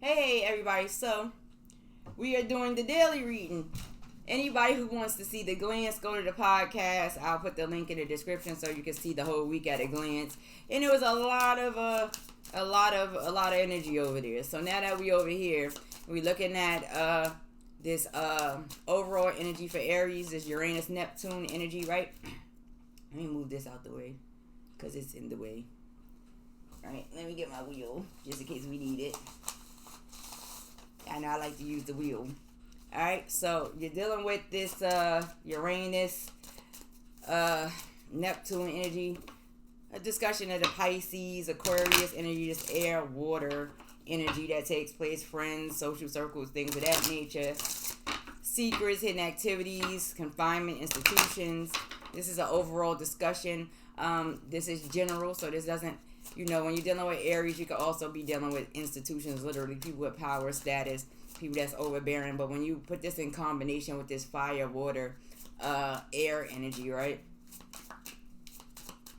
Hey everybody, so we are doing the daily reading. Anybody who wants to see the glance, go to the podcast. I'll put the link in the description so you can see the whole week at a glance. And it was a lot of energy over there. So now that we over here, we looking at this overall energy for Aries, this Uranus Neptune energy, right? Let me move this out the way because it's in the way. All right, let me get my wheel just in case we need it. I know I like to use the wheel. Alright, so you're dealing with this Uranus, Neptune energy. A discussion of the Pisces, Aquarius energy, this air, water energy that takes place, friends, social circles, things of that nature. Secrets, hidden activities, confinement, institutions. This is an overall discussion. This is general, so this doesn't, when you're dealing with Aries, you could also be dealing with institutions, literally people with power, status, people that's overbearing. But when you put this in combination with this fire, water, air energy, right?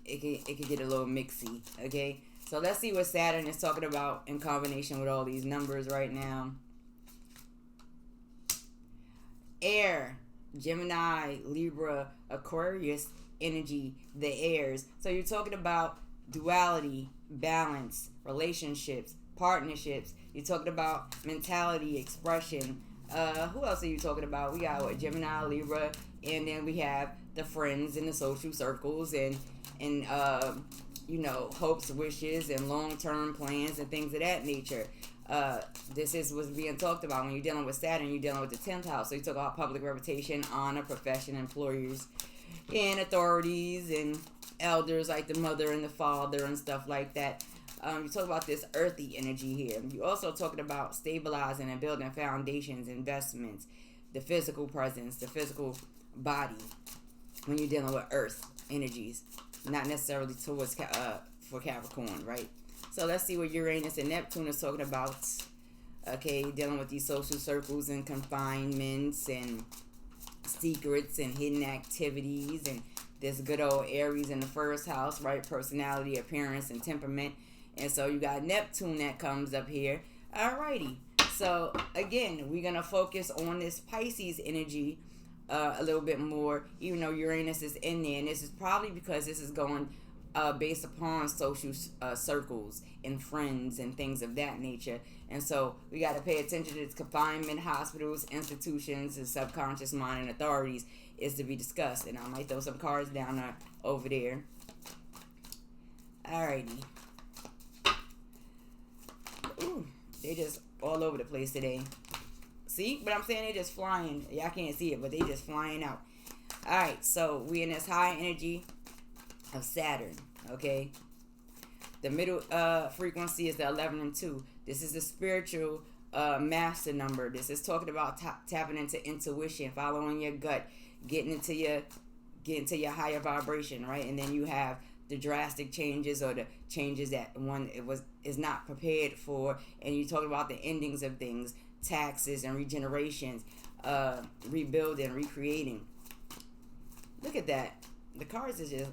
It can get a little mixy, okay? So let's see what Saturn is talking about in combination with all these numbers right now. Air, Gemini, Libra, Aquarius energy, the airs. So you're talking about duality, balance, relationships, partnerships. You're talking about mentality, expression. Who else are you talking about? We got Gemini, Libra, and then we have the friends and the social circles and hopes, wishes, and long-term plans and things of that nature. This is what's being talked about when you're dealing with Saturn. You're dealing with the 10th house. So you talk about public reputation, honor, profession, employers, and authorities and elders like the mother and the father and stuff like that. You talk about this earthy energy here. You also talking about stabilizing and building foundations, investments, the physical presence, the physical body when you're dealing with earth energies, not necessarily towards for Capricorn, right? So let's see what Uranus and Neptune is talking about. Okay, dealing with these social circles and confinements and secrets and hidden activities and this good old Aries in the first house, right? Personality, appearance, and temperament. And so you got Neptune that comes up here. Alrighty. So again, we're going to focus on this Pisces energy a little bit more, even though Uranus is in there. And this is probably because this is going based upon social circles and friends and things of that nature. And so we got to pay attention to this confinement, hospitals, institutions, and subconscious mind and authorities is to be discussed. And I might throw some cards down over there. Alrighty. Ooh, they just all over the place today. See? But I'm saying they just flying. Y'all can't see it, but they just flying out. Alright, so we in this high energy of Saturn, okay? The middle frequency is the 11 and 2. This is the spiritual master number. This is talking about tapping into intuition, following your gut, getting into your higher vibration, right? And then you have the drastic changes or the changes that one is not prepared for, and you talk about the endings of things, taxes and regenerations, rebuilding, recreating. Look at that. The cards is just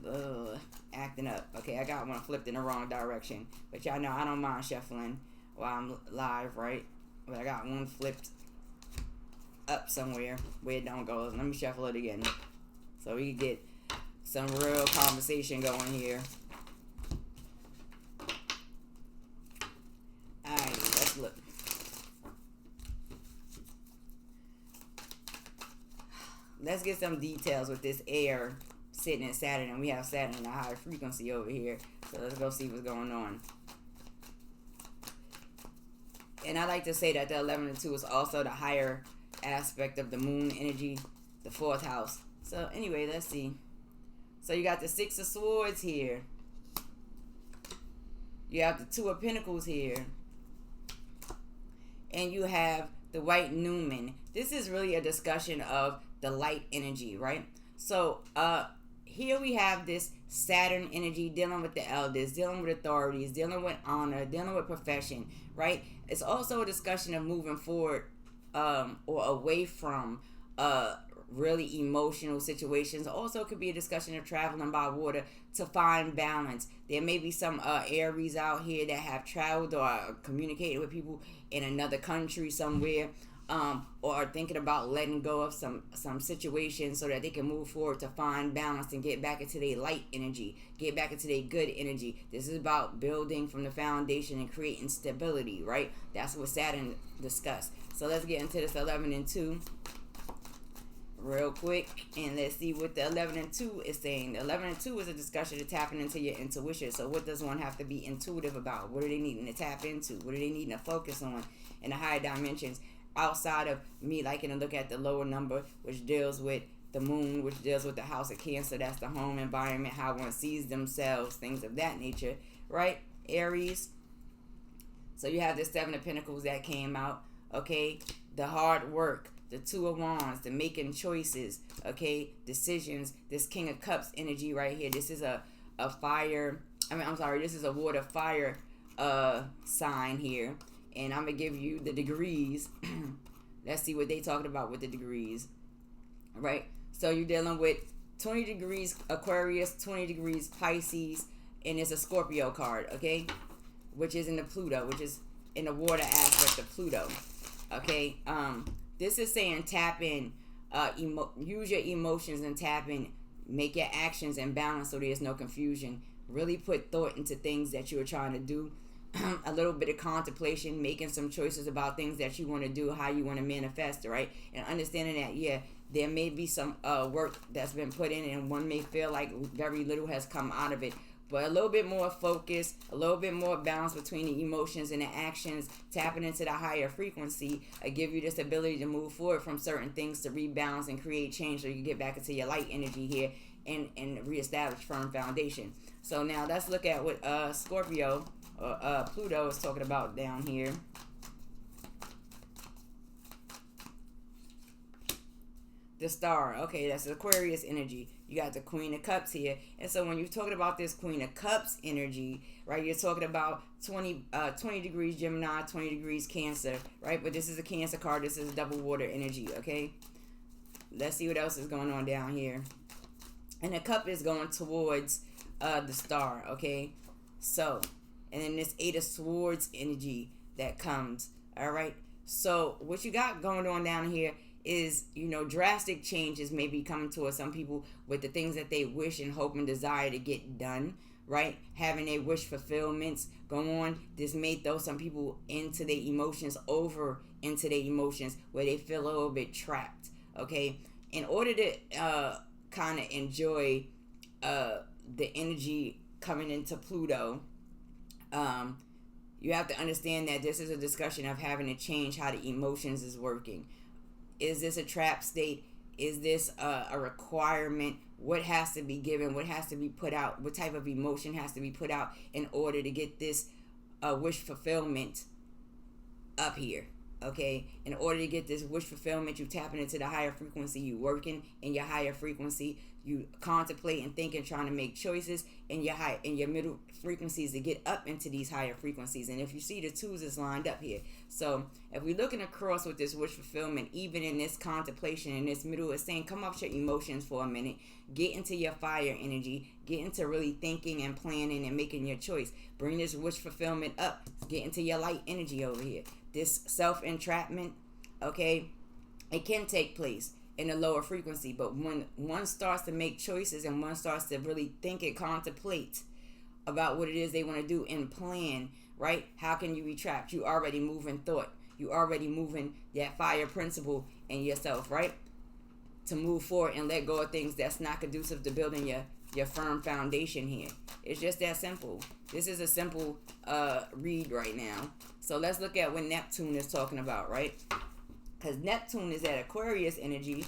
acting up. Okay, I got one flipped in the wrong direction, but y'all know I don't mind shuffling while I'm live, right? But I got one flipped up somewhere where it don't go. Let me shuffle it again so we can get some real conversation going here. Alright, let's look. Let's get some details with this air sitting in Saturn, and we have Saturn in a high frequency over here. So let's go see what's going on. And I like to say that the 11 and 2 is also the higher aspect of the moon energy, the 4th house. So anyway, let's see. So you got the 6 of Swords here. You have the 2 of Pentacles here. And you have the White Newman. This is really a discussion of the light energy, right? So here we have this Saturn energy dealing with the elders, dealing with authorities, dealing with honor, dealing with profession, right? It's also a discussion of moving forward or away from really emotional situations. Also could be a discussion of traveling by water to find balance. There may be some Aries out here that have traveled or communicated with people in another country somewhere, or are thinking about letting go of some situations so that they can move forward to find balance and get back into their light energy, get back into their good energy. This is about building from the foundation and creating stability, right? That's what Saturn discussed. So let's get into this 11 and 2 real quick, and let's see what the 11 and 2 is saying. The 11 and 2 is a discussion of tapping into your intuition. So what does one have to be intuitive about? What are they needing to tap into? What are they needing to focus on in the higher dimensions, outside of me liking to look at the lower number, which deals with the moon, which deals with the house of Cancer? That's the home environment, how one sees themselves, things of that nature, right? Aries. So you have the 7 of Pentacles that came out, okay? The hard work, the 2 of Wands, the making choices, okay? Decisions, this King of Cups energy right here. This is a fire, this is a water fire sign here. And I'm going to give you the degrees. Let's see what they talking about with the degrees, right? So you're dealing with 20 degrees Aquarius, 20 degrees Pisces, and it's a Scorpio card, okay? Which is in the Pluto, which is in the water aspect of Pluto, okay? This is saying tap in, use your emotions and tap in, make your actions in balance so there's no confusion. Really put thought into things that you're trying to do. A little bit of contemplation, making some choices about things that you want to do, how you want to manifest, right? And understanding that, yeah, there may be some work that's been put in, and one may feel like very little has come out of it. But a little bit more focus, a little bit more balance between the emotions and the actions, tapping into the higher frequency, give you this ability to move forward from certain things, to rebalance and create change so you can get back into your light energy here and reestablish firm foundation. So now let's look at what Scorpio or Pluto is talking about down here. The Star, okay, that's Aquarius energy. You got the Queen of Cups here. And so when you're talking about this Queen of Cups energy, right, you're talking about 20 degrees Gemini, 20 degrees Cancer, right? But this is a Cancer card. This is double water energy, okay? Let's see what else is going on down here. And the cup is going towards the Star, okay? So, and then this 8 of Swords energy that comes, all right? So what you got going on down here is, drastic changes may be coming towards some people with the things that they wish and hope and desire to get done, right? Having a wish fulfillments go on. This may throw some people into their emotions, into their emotions, where they feel a little bit trapped, okay? In order to kind of enjoy the energy coming into Pluto, you have to understand that this is a discussion of having to change how the emotions is working. Is this a trap state? Is this a requirement? What has to be given? What has to be put out? What type of emotion has to be put out in order to get this wish fulfillment up here? Okay, in order to get this wish fulfillment, you tapping into the higher frequency. You working in your higher frequency. You contemplate and think and trying to make choices in your middle frequencies to get up into these higher frequencies. And if you see the 2s is lined up here, so if we're looking across with this wish fulfillment, even in this contemplation in this middle, it's saying come off your emotions for a minute, get into your fire energy, get into really thinking and planning and making your choice. Bring this wish fulfillment up, get into your light energy over here. This self-entrapment, okay, it can take place in a lower frequency, but when one starts to make choices and one starts to really think and contemplate about what it is they want to do and plan, right? How can you be trapped? You already moving thought. You already moving that fire principle in yourself, right? To move forward and let go of things that's not conducive to building your firm foundation here. It's just that simple. This is a simple read right now. So let's look at what Neptune is talking about, right? Because Neptune is at Aquarius energy,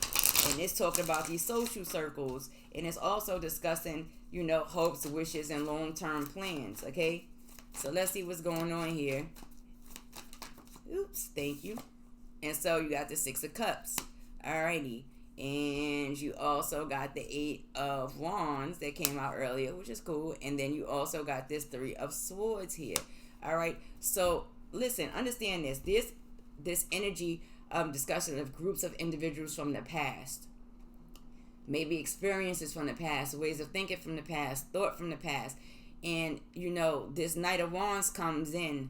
and it's talking about these social circles, and it's also discussing, hopes, wishes, and long-term plans, okay? So let's see what's going on here. Oops, thank you. And so you got the 6 of Cups, alrighty. And you also got the 8 of Wands that came out earlier, which is cool. And then you also got this 3 of Swords here, alright? So listen, understand this energy discussion of groups of individuals from the past, maybe experiences from the past, ways of thinking from the past, thought from the past. And this Knight of Wands comes in,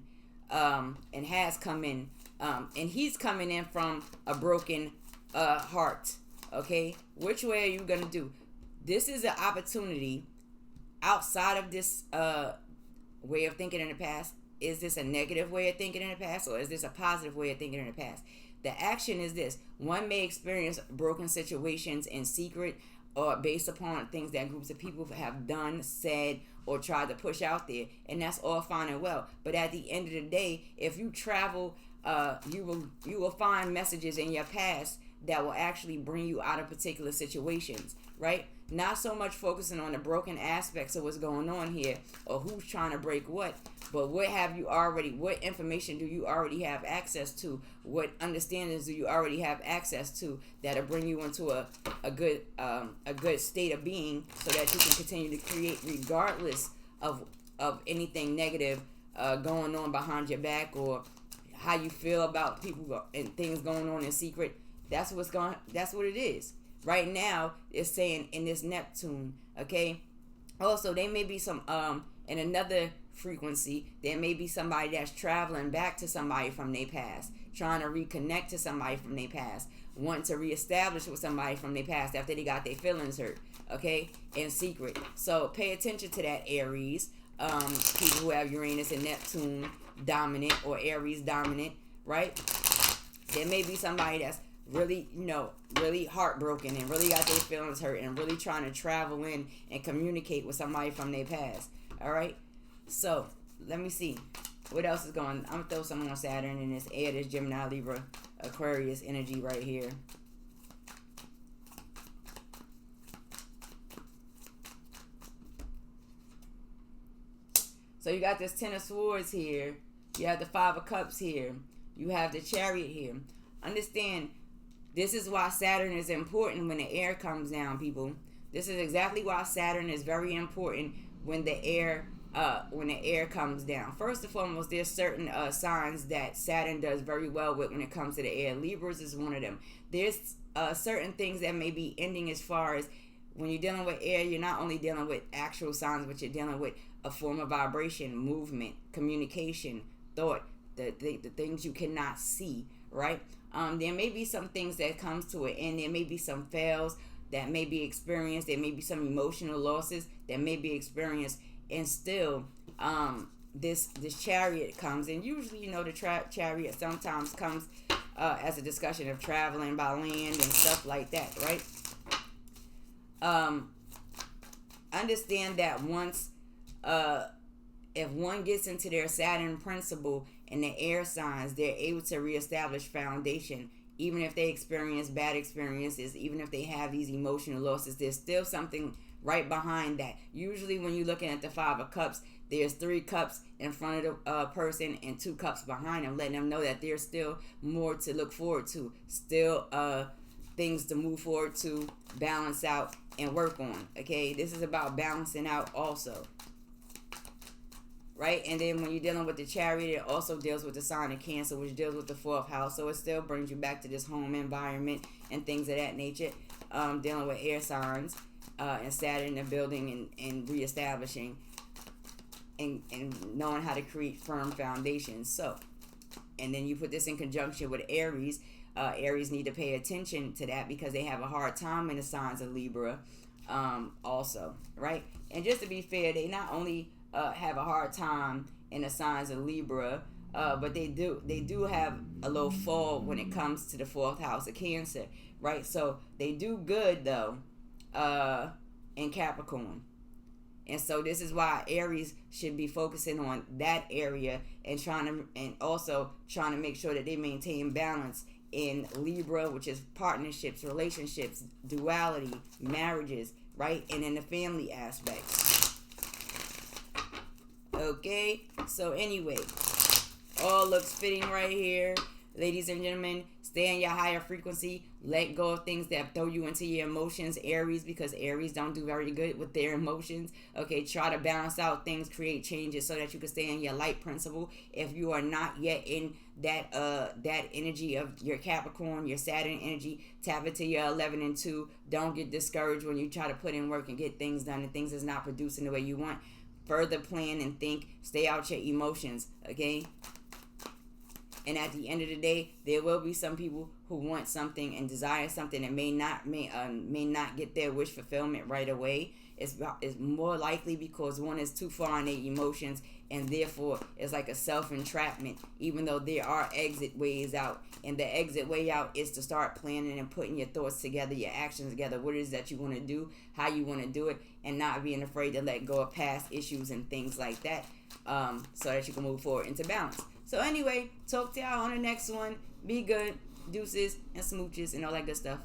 and has come in, and he's coming in from a broken heart. Okay, which way are you gonna do? This is an opportunity outside of this way of thinking in the past. Is this a negative way of thinking in the past, or is this a positive way of thinking in the past? The action is this: one may experience broken situations in secret, or based upon things that groups of people have done, said, or tried to push out there, and that's all fine and well. But at the end of the day, if you travel, you will find messages in your past that will actually bring you out of particular situations, right? Not so much focusing on the broken aspects of what's going on here, or who's trying to break what, but what information do you already have access to? What understandings do you already have access to that'll bring you into a good state of being, so that you can continue to create regardless of anything negative going on behind your back, or how you feel about people and things going on in secret. That's what it is. Right now, it's saying in this Neptune, okay? Also, there may be some, in another frequency, there may be somebody that's traveling back to somebody from their past, trying to reconnect to somebody from their past, wanting to reestablish with somebody from their past after they got their feelings hurt, okay? In secret. So, pay attention to that, Aries. People who have Uranus and Neptune dominant, or Aries dominant, right? There may be somebody that's really, really heartbroken and really got their feelings hurt and really trying to travel in and communicate with somebody from their past. All right. So let me see what else is going. I'm gonna throw some on Saturn in this air, this Gemini, Libra, Aquarius energy right here. So you got this Ten of Swords here. You have the Five of Cups here. You have the Chariot here. Understand, this is why Saturn is important when the air comes down, people. This is exactly why Saturn is very important when the air comes down. First and foremost, there's certain signs that Saturn does very well with when it comes to the air. Libras is one of them. There's certain things that may be ending, as far as when you're dealing with air, you're not only dealing with actual signs, but you're dealing with a form of vibration, movement, communication, thought, the things you cannot see, right? There may be some things that comes to an end. There may be some fails that may be experienced. There may be some emotional losses that may be experienced. And still, this Chariot comes. And usually, the Chariot sometimes comes as a discussion of traveling by land and stuff like that, right? Understand that once, if one gets into their Saturn principle and the air signs, they're able to reestablish foundation. Even if they experience bad experiences, even if they have these emotional losses, there's still something right behind that. Usually when you're looking at the Five of Cups, there's 3 cups in front of the person and 2 cups behind them, letting them know that there's still more to look forward to, still things to move forward to, balance out, and work on. Okay, this is about balancing out also. Right? And then when you're dealing with the Chariot, it also deals with the sign of Cancer, which deals with the 4th house. So it still brings you back to this home environment and things of that nature. Dealing with air signs and Saturn and building and reestablishing and knowing how to create firm foundations. So, and then you put this in conjunction with Aries. Aries need to pay attention to that because they have a hard time in the signs of Libra also, right? And just to be fair, they not only have a hard time in the signs of Libra, but they do have a little fall when it comes to the 4th house of Cancer, right? So they do good though in Capricorn. And so this is why Aries should be focusing on that area and also trying to make sure that they maintain balance in Libra, which is partnerships, relationships, duality, marriages, right? And in the family aspects. Okay, so anyway, all looks fitting right here. Ladies and gentlemen, Stay in your higher frequency. Let go of things that throw you into your emotions, Aries, because Aries don't do very good with their emotions. Okay, try to balance out things, create changes so that you can stay in your light principle. If you are not yet in that energy of your Capricorn, your Saturn energy, tap into your 11 and 2. Don't get discouraged when you try to put in work and get things done and things is not producing the way you want. Further plan and think. Stay out your emotions, okay? And at the end of the day, there will be some people who want something and desire something and may not get their wish fulfillment right away. It's more likely because one is too far in their emotions, and therefore it's like a self-entrapment, even though there are exit ways out. And the exit way out is to start planning and putting your thoughts together, your actions together, what it is that you want to do, how you want to do it, and not being afraid to let go of past issues and things like that, so that you can move forward into balance. So anyway, talk to y'all on the next one. Be good, deuces, and smooches, and all that good stuff.